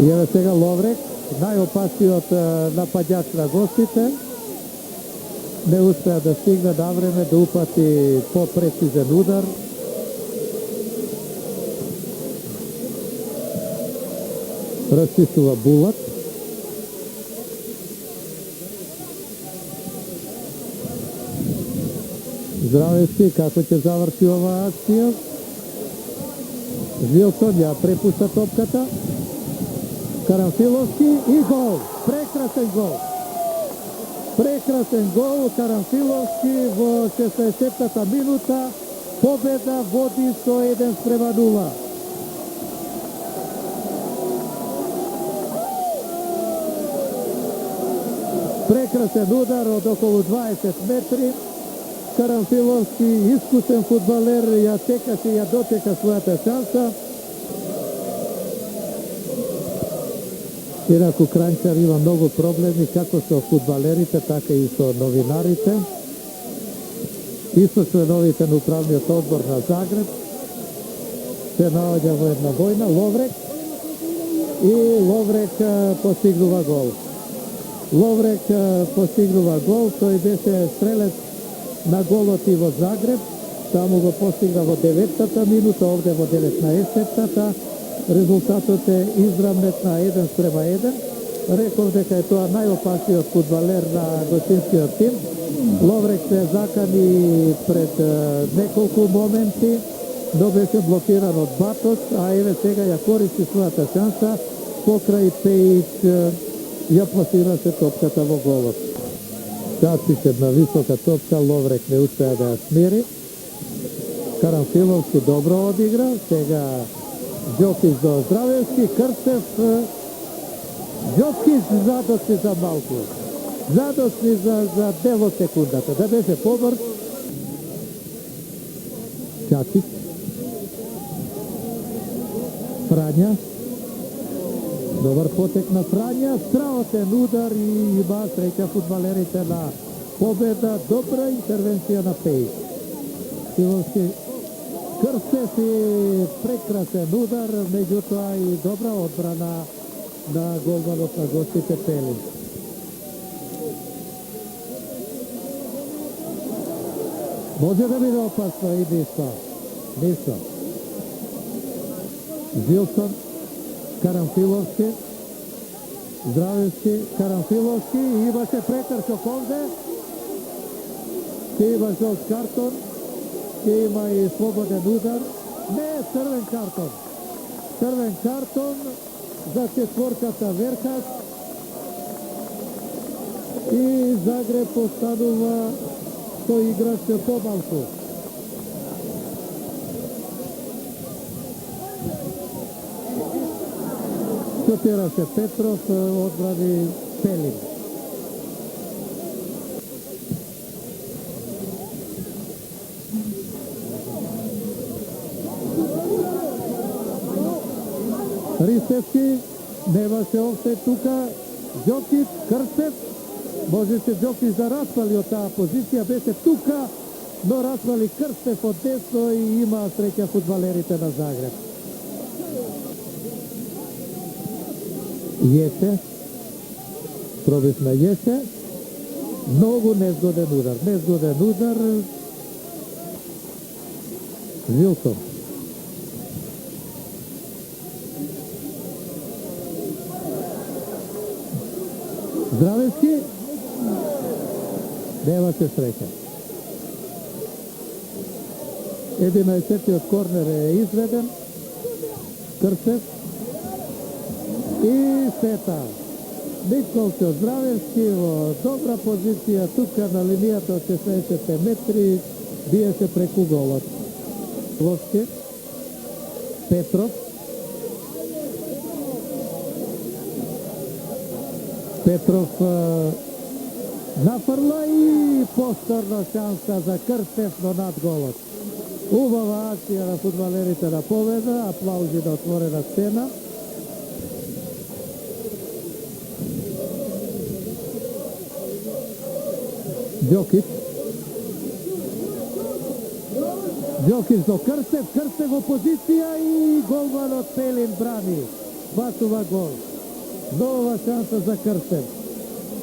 И еве сега Ловрек, најопасниот нападјач на гостите, не успеа да стигне на време да упати попрецизен удар. Расчистува Булат. Здравевски, како ќе заврши оваа акција? Вилсон ја препушта топката. Карамфиловски и гол. Прекрасен гол. Прекрасен гол. Карамфиловски во 60-та минута. Победа води со 1:0. Прекрасен удар од околу 20 метри. Карамфиловски, искусен фудбалер, ја чекаше, ја дочека својата шанса. Инаку Кранчар има многу проблеми, како со фудбалерите, така и со новинарите. И со членовите на управниот одбор на Загреб. Се наоѓа во една војна, Ловрек. И Ловрек постигнува гол. Ловрек постигнува гол, тој беше стрелец на голот и во Загреб, таму го постигна во 9-та минута, овде во 19-та. Резултатот е изравнет на 1:1. Реков дека е тоа најопасниот фудбалер на гостинскиот тим. Ловрек се закани пред неколку моменти, но беше блокиран од Батос, а еве сега ја користи својата шанса, покрај Пејич ја пласираше топката во голот. Чачич една висока топка, Ловрек не успеа да ја смири. Карамфиловски добро одигра, сега Ѓокич до Здравевски, Крстев, Ѓокич задосни за малку. Задосни за дел од секундата, да беше побрз. Чачич. Фрања. Добар потек на Фрања, страотен удар и има среќа фудбалерите на победа. Добра интервенција на Пејич. Филовски, Крстев и прекрасен удар, меѓутоа и добра одбрана на голманот на гостите Пелин. Може да биде опасно и нищо. Вилсон, Карамфиловски, Здравевски, Карамфиловски, имаше прекршок овде, ќе има жолт картон, ќе има и слободен удар, не, црвен картон за четворката Верхас и Загреб останува со играч помалку. Шутираше Петров, одбрани Пелин. Ристевски, немаше офсет тука, Ѓокич, Крстев, можеше Ѓокич да распали од таа позиција, беше тука, но распали Крстев од десно и има среќа фудбалерите на Загреб. Јесе, пробив на Јесе, многу незгоден удар, Вилсон. Здравевски, немаше среќа. 11-тиот корнер е изведен, Крстев и сета. Николчо Здравевски во добра позиција тука на линијата од 16 метри, биеше преку голот. Ловски, Петров, нафрла и повторна шанса за Крстев, но над голот. Убава акција на фудбалерите на победа, аплаузи на отворена сцена. Ѓокич до Крстев во позиција и голманот Пелин брани. бацува гол. Нова шанса за Крстев.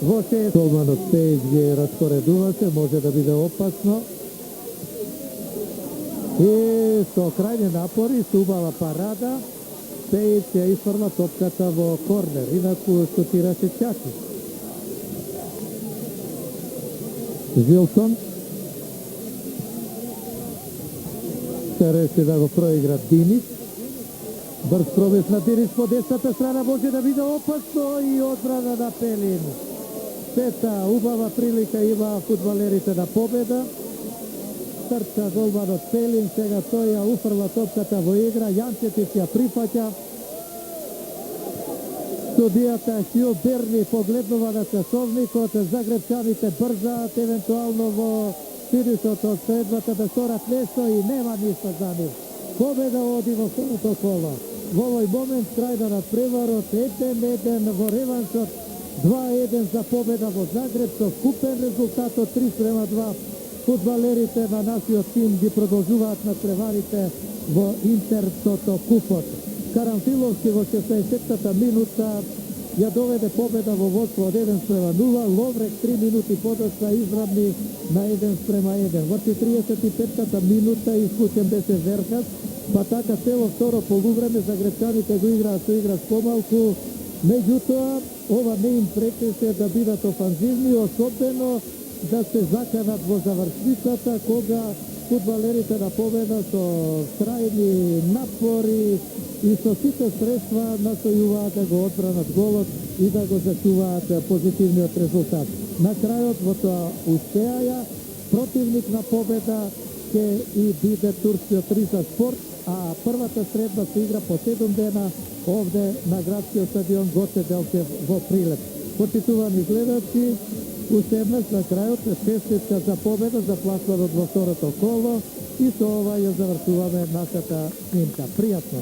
Во 6 голманот Пејич ги распоредува се, може да биде опасно. И со крајни напори, со убава парада, Пејич ја изфрла топката во корнер, инаку шутираше Чачи. Жилсон се реши да го проигра Динис. Брз пробив на Динис по десната страна, може да биде опасно и одбрана на Пелин. Пета, убава прилика има фудбалерите на победа. Трча голманот Пелин, сега тој ја уфрла топката во игра, Јанчетич ја прифаќа. Судијата Хју Берни погледнува на часовникот, загребчаните брзаат евентуално во финишот од следвата да сторат нешто и нема ништо за нив. Победа оди во второто коло. Во овој момент крај на надпреварот 1-1 во реваншот, 2-1 за победа во Загреб со вкупен резултат од 3-2. Фудбалерите на нашиот тим ги продолжуваат надпреварите во Интертото купот. Карамфиловски во 60-та минута ја доведе победа во водство од 1-0, Ловрек 3 минути подоцна изравни на 1-1. Во 45-та минута исклучен беше Верхас, па така цело второ полувреме загребчаните го играат со игра помалку, меѓутоа ова не им пречеше да бидат офанзивни, особено да се заканат во завршницата, кога фудбалерите на победа со трајни напори и со сите средства настојуваат да го одбранат голот и да го зачуваат позитивниот резултат. На крајот во тоа успеаја, противник на победа ќе и биде турскиот Риса Спорт, а првата средба се игра по 7 дена овде на градскиот стадион Гоце Делчев во Прилеп. Почитувани гледачи, уште еднаш на крајот честитка за победа за пласманот во второто коло и со ова ја завршуваме нашата снимка. Пријатно!